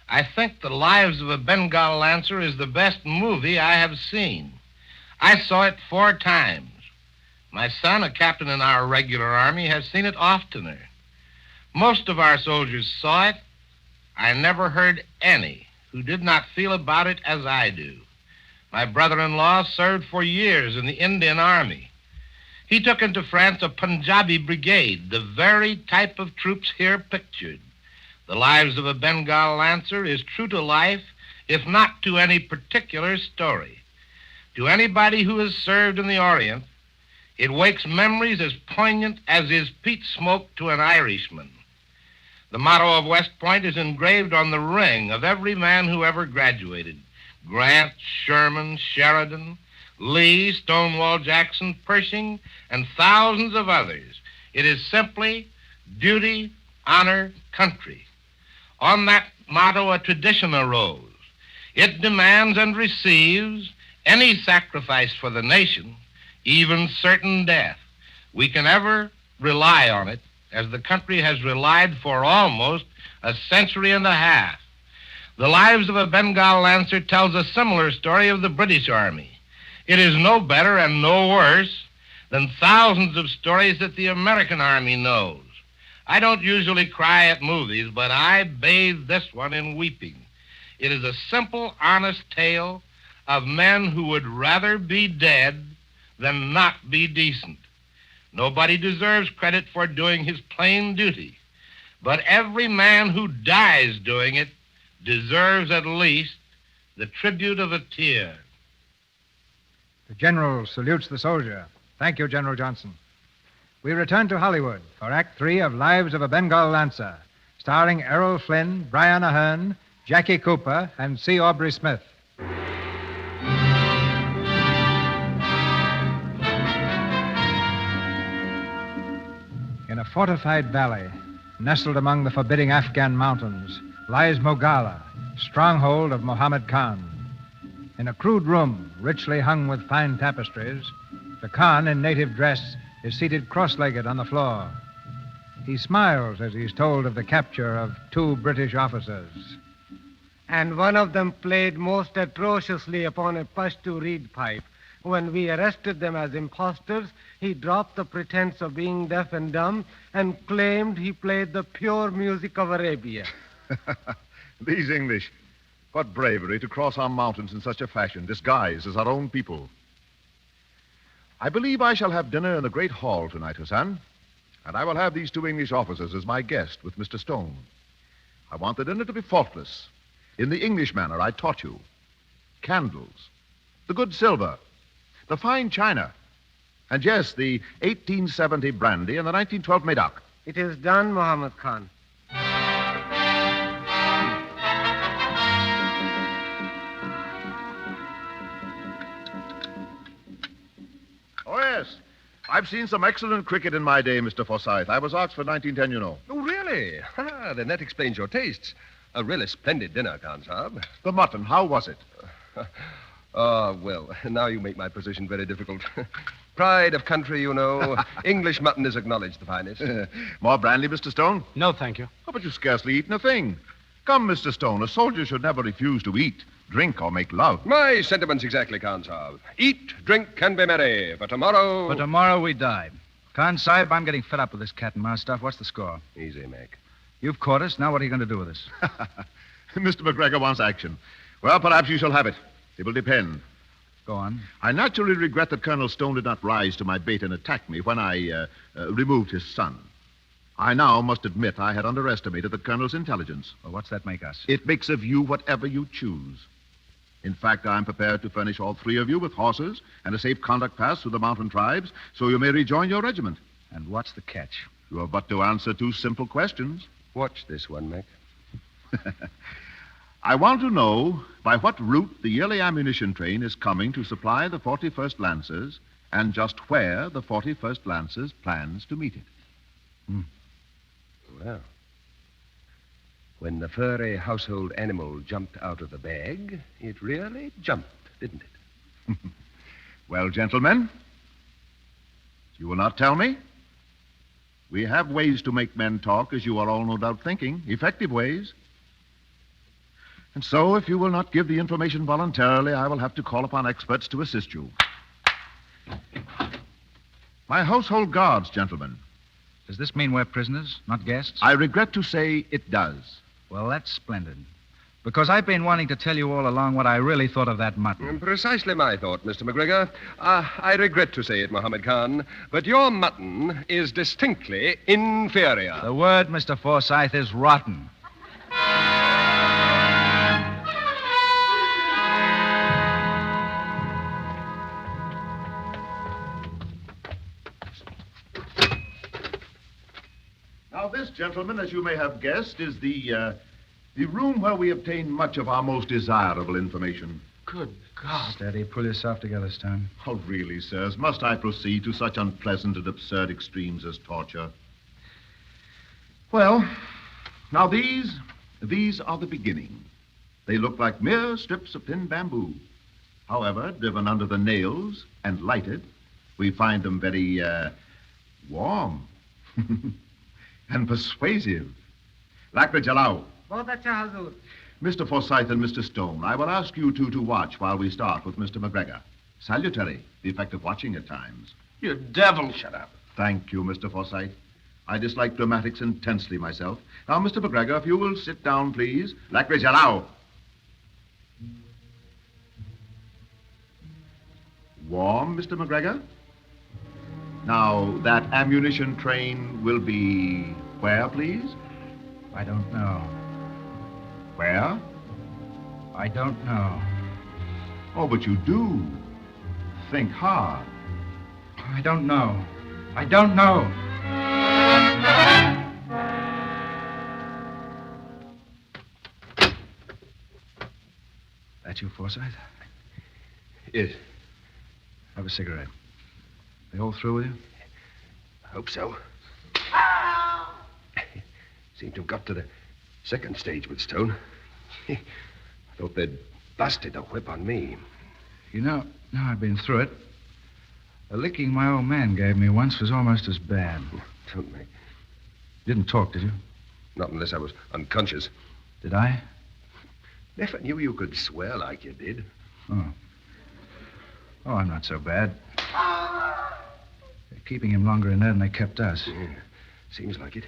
I think The Lives of a Bengal Lancer is the best movie I have seen. I saw it 4 times. My son, a captain in our regular army, has seen it oftener. Most of our soldiers saw it. I never heard any who did not feel about it as I do. My brother-in-law served for years in the Indian Army. He took into France a Punjabi brigade, the very type of troops here pictured. The Lives of a Bengal Lancer is true to life, if not to any particular story. To anybody who has served in the Orient, it wakes memories as poignant as is peat smoke to an Irishman. The motto of West Point is engraved on the ring of every man who ever graduated. Grant, Sherman, Sheridan, Lee, Stonewall Jackson, Pershing, and thousands of others. It is simply duty, honor, country. On that motto, a tradition arose. It demands and receives any sacrifice for the nation, even certain death. We can ever rely on it, as the country has relied for almost a century and a half. The Lives of a Bengal Lancer tells a similar story of the British Army. It is no better and no worse than thousands of stories that the American Army knows. I don't usually cry at movies, but I bathe this one in weeping. It is a simple, honest tale of men who would rather be dead than not be decent. Nobody deserves credit for doing his plain duty, but every man who dies doing it deserves at least the tribute of a tear. The General salutes the soldier. Thank you, General Johnson. We return to Hollywood for Act 3 of Lives of a Bengal Lancer, starring Errol, Flynn, Brian Aherne, Jackie Cooper, and C. Aubrey Smith. In a fortified valley, nestled among the forbidding Afghan mountains, lies Mogala, stronghold of Mohammed Khan. In a crude room, richly hung with fine tapestries, the Khan, in native dress, is seated cross-legged on the floor. He smiles as he's told of the capture of 2 British officers. And one of them played most atrociously upon a Pashto reed pipe. When we arrested them as impostors, he dropped the pretense of being deaf and dumb and claimed he played the pure music of Arabia. These English. What bravery to cross our mountains in such a fashion, disguised as our own people. I believe I shall have dinner in the great hall tonight, Hassan. And I will have these 2 English officers as my guest with Mr. Stone. I want the dinner to be faultless, in the English manner I taught you. Candles, the good silver, the fine china, and yes, the 1870 brandy and the 1912 Medoc. It is done, Mohammed Khan. Oh, yes. I've seen some excellent cricket in my day, Mr. Forsythe. I was Oxford 1910, you know. Oh, really? Then that explains your tastes. A really splendid dinner, Khan Saab. The mutton, how was it? Well, now you make my position very difficult. Pride of country, you know. English mutton is acknowledged the finest. More brandy, Mr. Stone? No, thank you. Oh, but you've scarcely eaten a thing. Come, Mr. Stone, a soldier should never refuse to eat, drink, or make love. My sentiments exactly, Khan Saab. Eat, drink, and be merry. For tomorrow... For tomorrow we die. Khan Sahib, I'm getting fed up with this cat and mouse stuff. What's the score? Easy, Mac. You've caught us. Now what are you going to do with us? Mr. McGregor wants action. Well, perhaps you shall have it. It will depend. Go on. I naturally regret that Colonel Stone did not rise to my bait and attack me when I removed his son. I now must admit I had underestimated the Colonel's intelligence. Well, what's that make us? It makes of you whatever you choose. In fact, I am prepared to furnish all three of you with horses and a safe conduct pass through the mountain tribes so you may rejoin your regiment. And what's the catch? You have but to answer two simple questions. Watch this one, Mac. I want to know by what route the yearly ammunition train is coming to supply the 41st Lancers and just where the 41st Lancers plans to meet it. Well, when the furry household animal jumped out of the bag, it really jumped, didn't it? Well, gentlemen, you will not tell me? We have ways to make men talk, as you are all no doubt thinking, effective ways. And so, if you will not give the information voluntarily, I will have to call upon experts to assist you. My household guards, gentlemen. Does this mean we're prisoners, not guests? I regret to say it does. Well, that's splendid. Because I've been wanting to tell you all along what I really thought of that mutton. Precisely my thought, Mr. McGregor. I regret to say it, Mohammed Khan, but your mutton is distinctly inferior. The word, Mr. Forsythe, is rotten. Now, this, gentlemen, as you may have guessed, is the room where we obtain much of our most desirable information. Good God. Steady. Pull yourself together, Stone. Oh, really, sirs? Must I proceed to such unpleasant and absurd extremes as torture? Well, now these are the beginning. They look like mere strips of thin bamboo. However, driven under the nails and lighted, we find them very, warm and persuasive. Lakra Jalao. Mr. Forsythe and Mr. Stone, I will ask you two to watch while we start with Mr. McGregor. Salutary, the effect of watching at times. You devil. Shut up. Thank you, Mr. Forsythe. I dislike dramatics intensely myself. Now, Mr. McGregor, if you will sit down, please. Lakra Jalao. Warm, Mr. McGregor? Now, that ammunition train will be where, please? I don't know. Where? I don't know. Oh, but you do. Think hard. I don't know. I don't know. That you, Forsythe? Yes. Have a cigarette. They all through with you? I hope so. Seem to have got to the second stage with Stone. I thought they'd busted the whip on me. You know, now I've been through it. The licking my old man gave me once was almost as bad. Don't make. You didn't talk, did you? Not unless I was unconscious. Did I? Never knew you could swear like you did. Oh. Oh, I'm not so bad. They're keeping him longer in there than they kept us. Yeah, seems like it.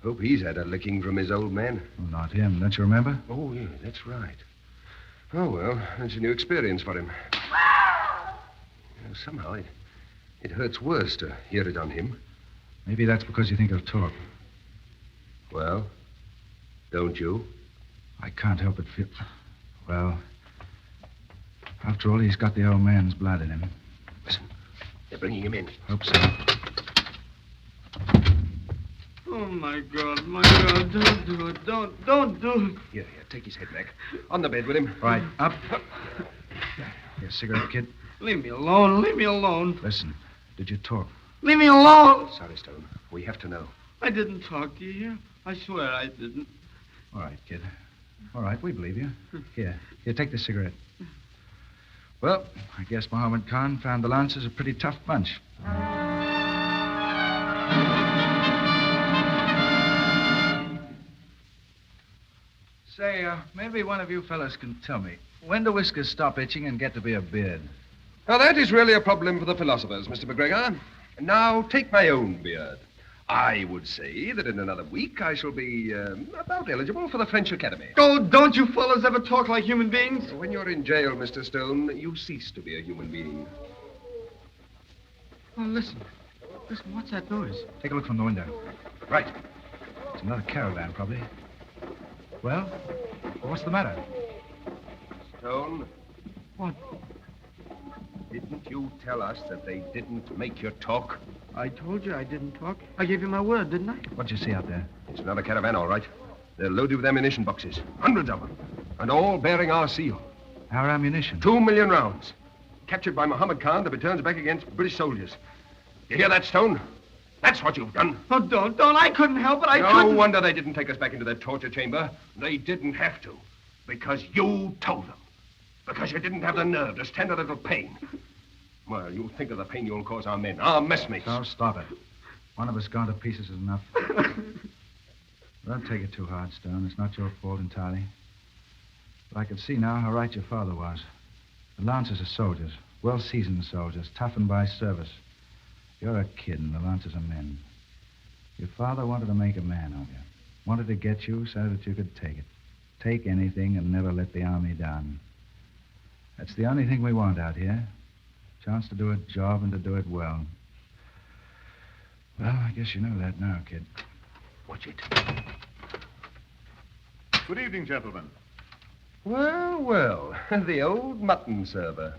Hope he's had a licking from his old man. Oh, not him. Don't you remember? Oh, yeah, that's right. Oh, well, that's a new experience for him. Somehow it hurts worse to hear it on him. Maybe that's because you think he'll talk. Well, don't you? I can't help but feel... Well, after all, he's got the old man's blood in him. Listen, they're bringing him in. Hope so. Oh, my God, don't do it. Don't do it. Here, take his head back. On the bed with him. Right, up. Here, cigarette, kid. Leave me alone. Listen, did you talk? Leave me alone. Sorry, Stone. We have to know. I didn't talk to you here. I swear I didn't. All right, kid. All right, we believe you. Here, take the cigarette. Well, I guess Mohammed Khan found the Lancers a pretty tough bunch. Say, maybe one of you fellas can tell me, when do whiskers stop itching and get to be a beard? Now, that is really a problem for the philosophers, Mr. McGregor. Now, take my own beard. I would say that in another week I shall be about eligible for the French Academy. Oh, don't you fellas ever talk like human beings? When you're in jail, Mr. Stone, you cease to be a human being. Oh, listen. Listen, what's that noise? Take a look from the window. Right. It's another caravan, probably. Well, what's the matter? Stone? What? Didn't you tell us that they didn't make you talk? I told you I didn't talk. I gave you my word, didn't I? What'd you see out there? It's another caravan, all right. They're loaded with ammunition boxes. Hundreds of them. And all bearing our seal. Our ammunition? 2 million rounds. Captured by Mohammed Khan to be turned back against British soldiers. You hear that, Stone? That's what you've done. Oh, don't. I couldn't help it. No couldn't. wonder they didn't take us back into that torture chamber. They didn't have to. Because you told them. Because you didn't have the nerve to stand a little pain. Well, you think of the pain you'll cause our men, our messmates. Oh, stop it. One of us gone to pieces is enough. Don't take it too hard, Stone. It's not your fault entirely. But I can see now how right your father was. The Lancers are soldiers, well-seasoned soldiers, toughened by service. You're a kid, and the Lancers are men. Your father wanted to make a man of you. Wanted to get you so that you could take it. Take anything and never let the army down. That's the only thing we want out here. Chance to do a job and to do it well. Well, I guess you know that now, kid. Watch it. Good evening, gentlemen. Well, the old mutton server.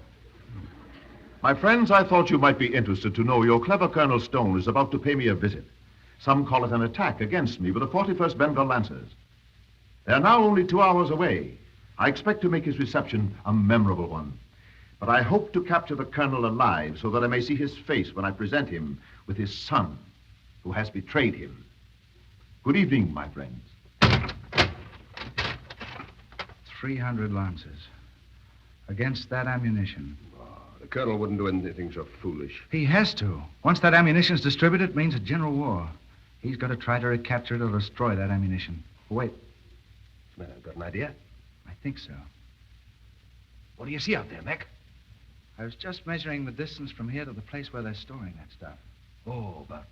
My friends, I thought you might be interested to know your clever Colonel Stone is about to pay me a visit. Some call it an attack against me with the 41st Bengal Lancers. They're now only 2 hours away. I expect to make his reception a memorable one. But I hope to capture the colonel alive so that I may see his face when I present him with his son, who has betrayed him. Good evening, my friends. 300 Lancers. Against that ammunition. The colonel wouldn't do anything so foolish. He has to. Once that ammunition's distributed, it means a general war. He's got to try to recapture it or destroy that ammunition. Wait. Man, I've got an idea. I think so. What do you see out there, Mac? I was just measuring the distance from here to the place where they're storing that stuff. Oh, about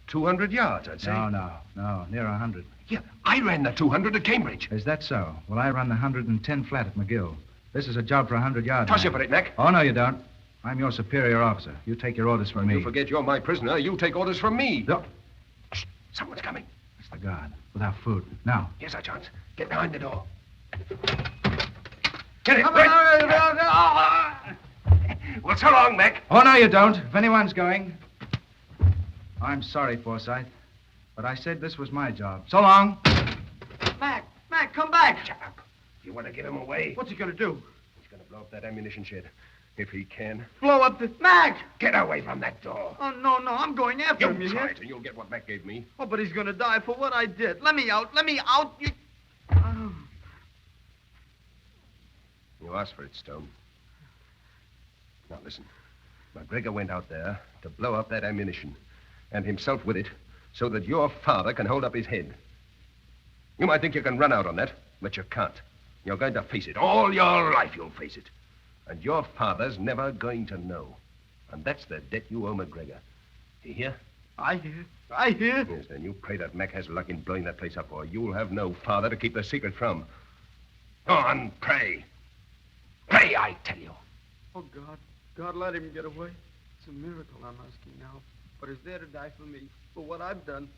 200 yards, I'd say. No, near 100. Yeah, I ran the 200 at Cambridge. Is that so? Well, I run the 110 flat at McGill. This is a job for 100 yards. Toss you for it, Mac. Oh, no, you don't. I'm your superior officer. You take your orders from me. You forget you're my prisoner. You take orders from me. No. Shh, someone's coming. That's the guard. Without food. Now. Here's our chance. Get behind the door. Get it, Well, so long, Mac. Oh, no, you don't. If anyone's going. I'm sorry, Forsythe, but I said this was my job. So long. Mac, come back. Shut up. You want to get him away? What's he going to do? He's going to blow up that ammunition shed. If he can. Blow up the... Mac! Get away from that door. Oh, no, I'm going after him, You you try hear? it, and you'll get what Mac gave me. Oh, but he's going to die for what I did. Let me out. You... Oh. You asked for it, Stone. Now, listen. McGregor went out there to blow up that ammunition, and himself with it, so that your father can hold up his head. You might think you can run out on that, but you can't. You're going to face it. All your life you'll face it. And your father's never going to know. And that's the debt you owe McGregor. You hear? I hear. Yes, then you pray that Mac has luck in blowing that place up, or you'll have no father to keep the secret from. Go on, pray. Pray, I tell you. Oh, God, let him get away. It's a miracle I'm asking now. But he's there to die for me, for what I've done.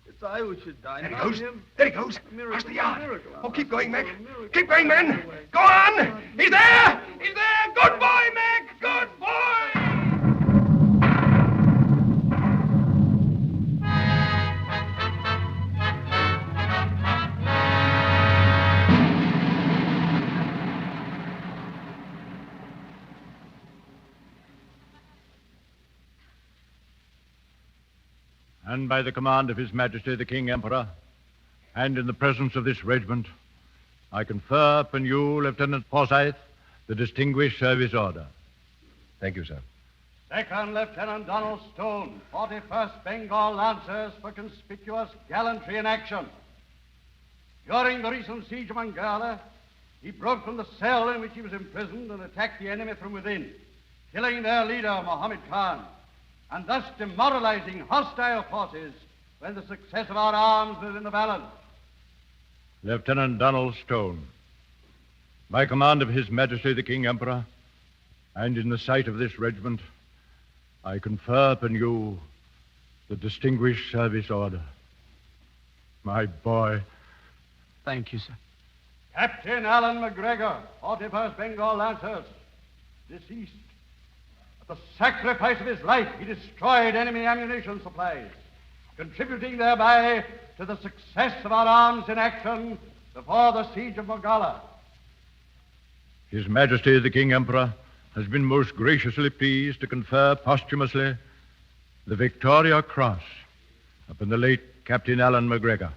It's I who should die, There he not goes. him. There he goes. Miracle, Across the yard. miracle. Oh, keep going, Mac. Miracle. Keep going, men. Go on. He's there. He's there. Good boy, Mac. Good boy. And by the command of His Majesty the King Emperor, and in the presence of this regiment, I confer upon you, Lieutenant Forsythe, the Distinguished Service Order. Thank you, sir. Second Lieutenant Donald Stone, 41st Bengal Lancers, for conspicuous gallantry in action. During the recent siege of Bengal, he broke from the cell in which he was imprisoned and attacked the enemy from within, killing their leader, Mohammed Khan, and thus demoralizing hostile forces when the success of our arms is in the balance. Lieutenant Donald Stone, by command of His Majesty the King Emperor, and in the sight of this regiment, I confer upon you the Distinguished Service Order. My boy. Thank you, sir. Captain Alan McGregor, 41st Bengal Lancers, deceased. At the sacrifice of his life, he destroyed enemy ammunition supplies, contributing thereby to the success of our arms in action before the siege of Mogala. His Majesty the King Emperor has been most graciously pleased to confer posthumously the Victoria Cross upon the late Captain Alan McGregor.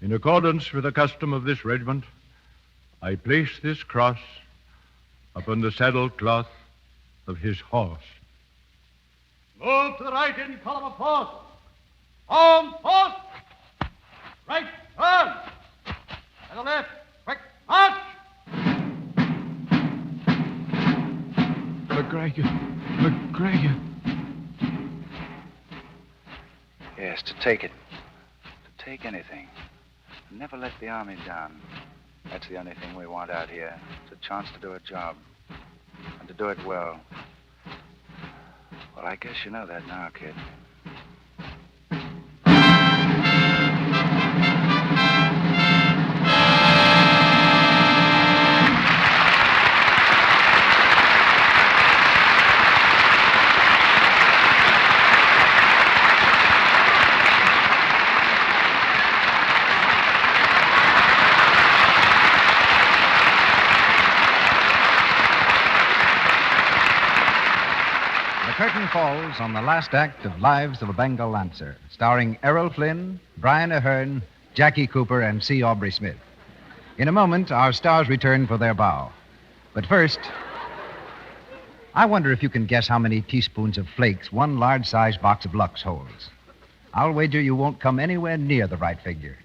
In accordance with the custom of this regiment, I place this cross upon the saddle cloth of his horse. Move to the right in column of force. Home force. Right turn. To the left. Quick march. McGregor. Yes, to take it. To take anything. Never let the army down. That's the only thing we want out here. It's a chance to do a job. And to do it well. Well, I guess you know that now, kid. Curtain falls on the last act of Lives of a Bengal Lancer, starring Errol Flynn, Brian Aherne, Jackie Cooper, and C. Aubrey Smith. In a moment, our stars return for their bow. But first, I wonder if you can guess how many teaspoons of flakes one large-sized box of Lux holds. I'll wager you won't come anywhere near the right figure.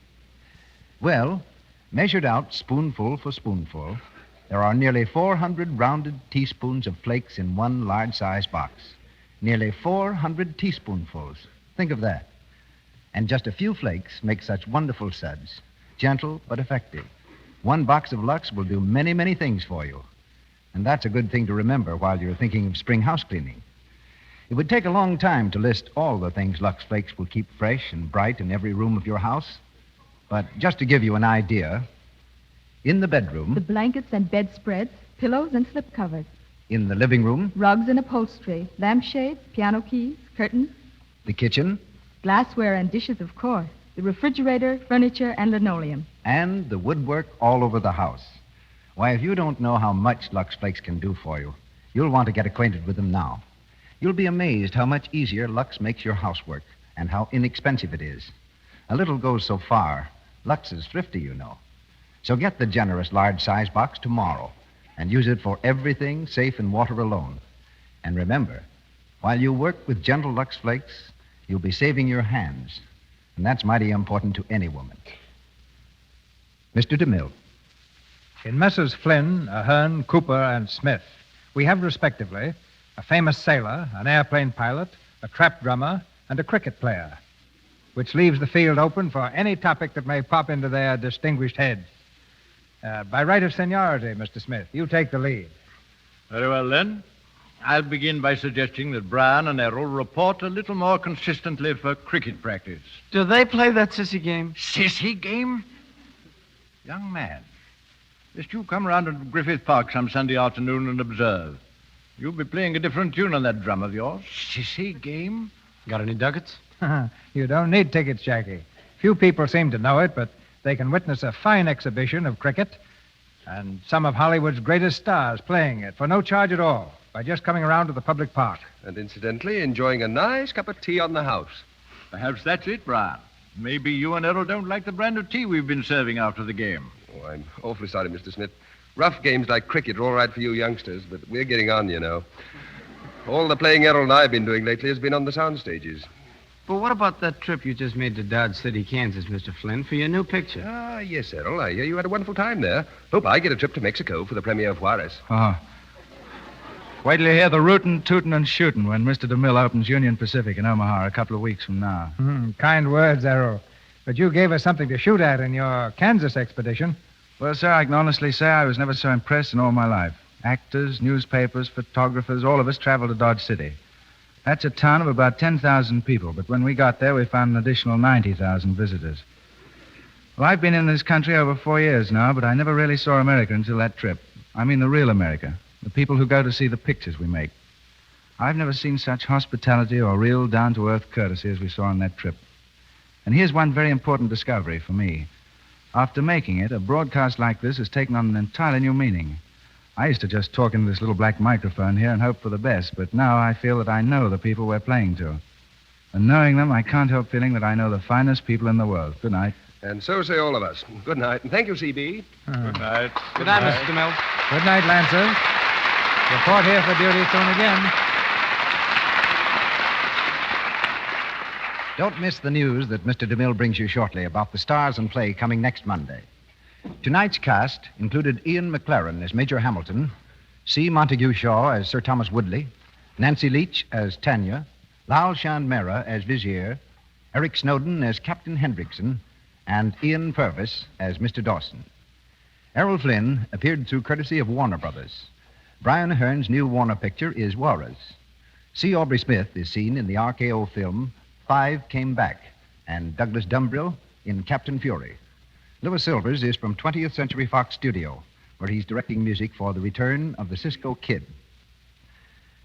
Well, measured out spoonful for spoonful, there are nearly 400 rounded teaspoons of flakes in one large-sized box. Nearly 400 teaspoonfuls. Think of that. And just a few flakes make such wonderful suds. Gentle but effective. One box of Lux will do many, many things for you. And that's a good thing to remember while you're thinking of spring house cleaning. It would take a long time to list all the things Lux Flakes will keep fresh and bright in every room of your house. But just to give you an idea, in the bedroom... The blankets and bedspreads, pillows and slipcovers. In the living room... Rugs and upholstery, lampshades, piano keys, curtains. The kitchen... Glassware and dishes, of course. The refrigerator, furniture, and linoleum. And the woodwork all over the house. Why, if you don't know how much Lux Flakes can do for you, you'll want to get acquainted with them now. You'll be amazed how much easier Lux makes your housework and how inexpensive it is. A little goes so far. Lux is thrifty, you know. So get the generous large-size box tomorrow and use it for everything safe in water alone. And remember, while you work with gentle Lux Flakes, you'll be saving your hands. And that's mighty important to any woman. Mr. DeMille. In Messrs. Flynn, Aherne, Cooper, and Smith, we have respectively a famous sailor, an airplane pilot, a trap drummer, and a cricket player, which leaves the field open for any topic that may pop into their distinguished heads. By right of seniority, Mr. Smith, you take the lead. Very well, then. I'll begin by suggesting that Brian and Errol report a little more consistently for cricket practice. Do they play that sissy game? Sissy game? Young man, just you come round to Griffith Park some Sunday afternoon and observe. You'll be playing a different tune on that drum of yours. Sissy game? Got any ducats? You don't need tickets, Jackie. Few people seem to know it, but they can witness a fine exhibition of cricket and some of Hollywood's greatest stars playing it for no charge at all by just coming around to the public park. And incidentally, enjoying a nice cup of tea on the house. Perhaps that's it, Brian. Maybe you and Errol don't like the brand of tea we've been serving after the game. Oh, I'm awfully sorry, Mr. Smith. Rough games like cricket are all right for you youngsters, but we're getting on, you know. All the playing Errol and I have been doing lately has been on the sound stages. But what about that trip you just made to Dodge City, Kansas, Mr. Flynn, for your new picture? Ah, yes, Errol. I hear you had a wonderful time there. Hope I get a trip to Mexico for the premiere of Juarez. Oh. Wait till you hear the rootin', tootin', and shootin' when Mr. DeMille opens Union Pacific in Omaha a couple of weeks from now. Kind words, Errol. But you gave us something to shoot at in your Kansas expedition. Well, sir, I can honestly say I was never so impressed in all my life. Actors, newspapers, photographers, all of us traveled to Dodge City. That's a town of about 10,000 people, but when we got there, we found an additional 90,000 visitors. Well, I've been in this country over 4 years now, but I never really saw America until that trip. I mean the real America, the people who go to see the pictures we make. I've never seen such hospitality or real down-to-earth courtesy as we saw on that trip. And here's one very important discovery for me. After making it, a broadcast like this has taken on an entirely new meaning. I used to just talk into this little black microphone here and hope for the best, but now I feel that I know the people we're playing to. And knowing them, I can't help feeling that I know the finest people in the world. Good night. And so say all of us. Good night. And thank you, C.B. Good night. Good night, Mr. DeMille. Good night, Lancers. Report here for duty soon again. Don't miss the news that Mr. DeMille brings you shortly about the stars and play coming next Monday. Tonight's cast included Ian McLaren as Major Hamilton, C. Montague Shaw as Sir Thomas Woodley, Nancy Leach as Tanya, Lal Chand Mehra as Vizier, Eric Snowden as Captain Hendrickson, and Ian Purvis as Mr. Dawson. Errol Flynn appeared through courtesy of Warner Brothers. Brian Aherne's new Warner picture is Juarez. C. Aubrey Smith is seen in the RKO film Five Came Back, and Douglass Dumbrille in Captain Fury. Louis Silvers is from 20th Century Fox Studio, where he's directing music for the return of the Cisco Kid.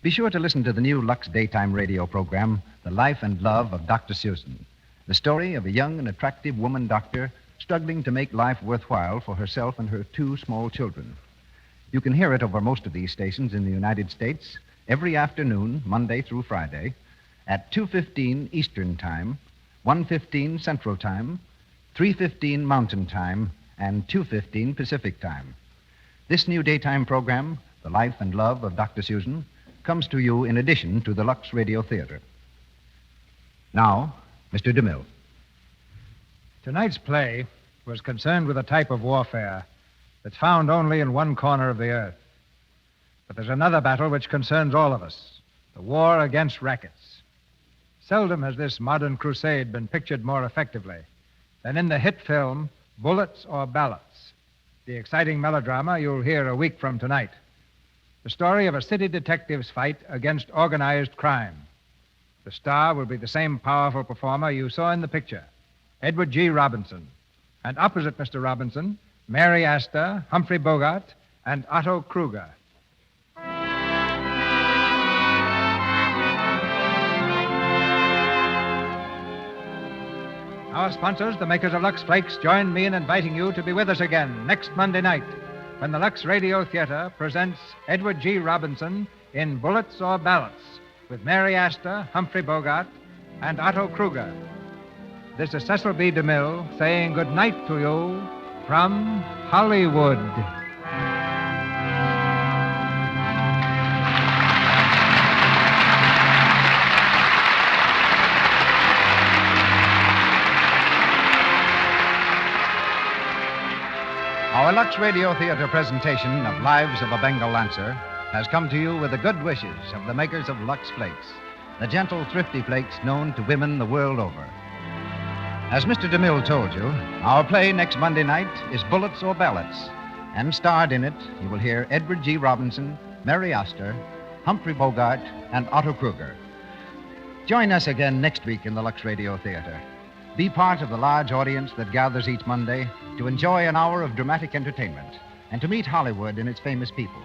Be sure to listen to the new Lux daytime radio program, The Life and Love of Dr. Susan, the story of a young and attractive woman doctor struggling to make life worthwhile for herself and her 2 small children. You can hear it over most of these stations in the United States every afternoon, Monday through Friday, at 2:15 Eastern Time, 1:15 Central Time, 3:15 Mountain Time, and 2:15 Pacific Time. This new daytime program, The Life and Love of Dr. Susan, comes to you in addition to the Lux Radio Theatre. Now, Mr. DeMille. Tonight's play was concerned with a type of warfare that's found only in one corner of the earth. But there's another battle which concerns all of us, the war against rackets. Seldom has this modern crusade been pictured more effectively than in the hit film Bullets or Ballots, the exciting melodrama you'll hear a week from tonight. The story of a city detective's fight against organized crime. The star will be the same powerful performer you saw in the picture, Edward G. Robinson. And opposite Mr. Robinson, Mary Astor, Humphrey Bogart, and Otto Kruger. Our sponsors, the makers of Lux Flakes, join me in inviting you to be with us again next Monday night when the Lux Radio Theatre presents Edward G. Robinson in Bullets or Ballots with Mary Astor, Humphrey Bogart, and Otto Kruger. This is Cecil B. DeMille saying good night to you from Hollywood. Our Lux Radio Theatre presentation of Lives of a Bengal Lancer has come to you with the good wishes of the makers of Lux Flakes, the gentle, thrifty flakes known to women the world over. As Mr. DeMille told you, our play next Monday night is Bullets or Ballots, and starred in it you will hear Edward G. Robinson, Mary Astor, Humphrey Bogart, and Otto Kruger. Join us again next week in the Lux Radio Theatre. Be part of the large audience that gathers each Monday to enjoy an hour of dramatic entertainment and to meet Hollywood and its famous people.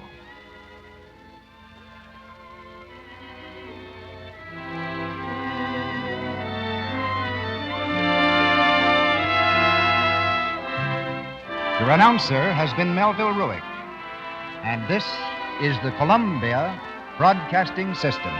Your announcer has been Melville Ruick, and this is the Columbia Broadcasting System.